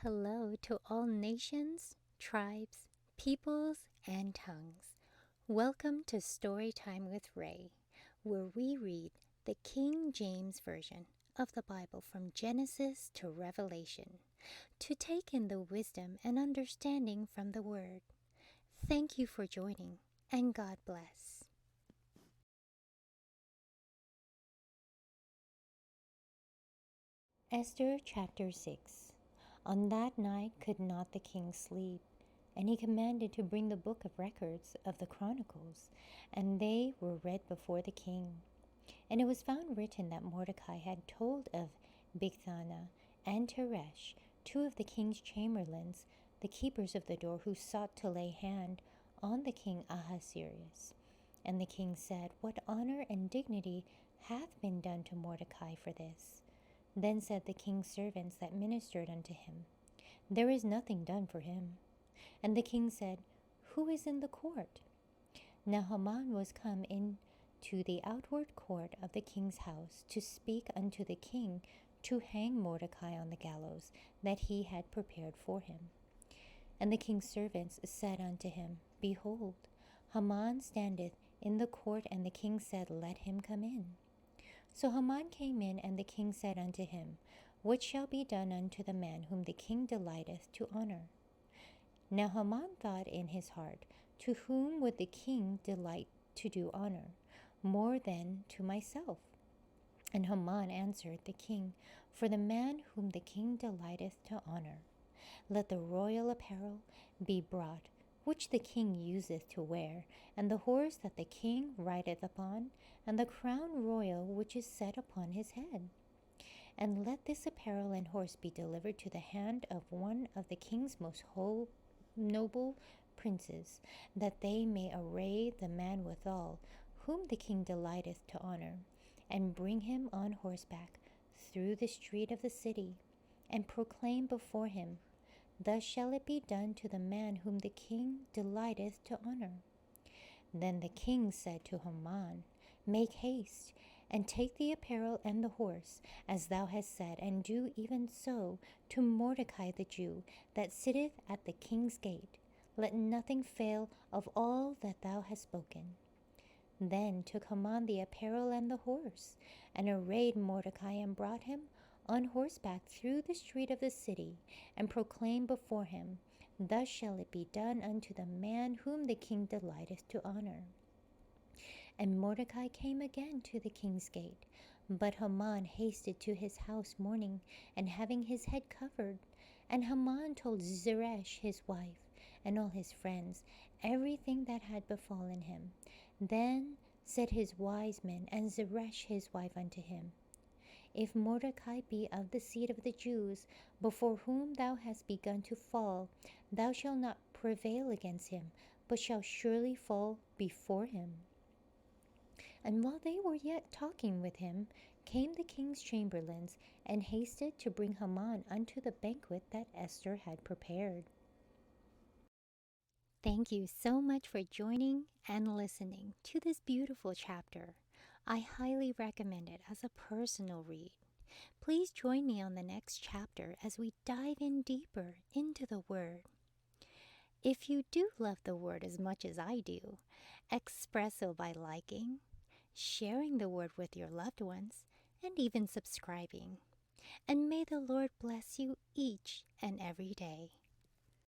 Hello to all nations, tribes, peoples, and tongues. Welcome to Storytime with Rae, where we read the King James Version of the Bible from Genesis to Revelation, to take in the wisdom and understanding from the Word. Thank you for joining, and God bless. Esther Chapter 6. On that night could not the king sleep, and he commanded to bring the book of records of the Chronicles, and they were read before the king. And it was found written that Mordecai had told of Bigthana and Teresh, two of the king's chamberlains, the keepers of the door, who sought to lay hand on the king Ahasuerus. And the king said, What honor and dignity hath been done to Mordecai for this? Then said the king's servants that ministered unto him, There is nothing done for him. And the king said, Who is in the court? Now Haman was come into the outward court of the king's house to speak unto the king to hang Mordecai on the gallows that he had prepared for him. And the king's servants said unto him, Behold, Haman standeth in the court. And the king said, Let him come in. So Haman came in, and the king said unto him, What shall be done unto the man whom the king delighteth to honor? Now Haman thought in his heart, To whom would the king delight to do honor, more than to myself? And Haman answered the king, For the man whom the king delighteth to honor. Let the royal apparel be brought, which the king useth to wear, and the horse that the king rideth upon, and the crown royal which is set upon his head. And let this apparel and horse be delivered to the hand of one of the king's most noble princes, that they may array the man withal, whom the king delighteth to honor, and bring him on horseback through the street of the city, and proclaim before him, Thus shall it be done to the man whom the king delighteth to honor. Then the king said to Haman, Make haste, and take the apparel and the horse, as thou hast said, and do even so to Mordecai the Jew, that sitteth at the king's gate. Let nothing fail of all that thou hast spoken. Then took Haman the apparel and the horse, and arrayed Mordecai, and brought him on horseback through the street of the city, and proclaimed before him, Thus shall it be done unto the man whom the king delighteth to honor. And Mordecai came again to the king's gate, but Haman hasted to his house mourning, and having his head covered. And Haman told Zeresh his wife, and all his friends, everything that had befallen him. Then said his wise men and Zeresh his wife unto him, If Mordecai be of the seed of the Jews, before whom thou hast begun to fall, thou shalt not prevail against him, but shalt surely fall before him. And while they were yet talking with him, came the king's chamberlains, and hasted to bring Haman unto the banquet that Esther had prepared. Thank you so much for joining and listening to this beautiful chapter. I highly recommend it as a personal read. Please join me on the next chapter as we dive in deeper into the Word. If you do love the Word as much as I do, express so by liking, sharing the Word with your loved ones, and even subscribing. And may the Lord bless you each and every day.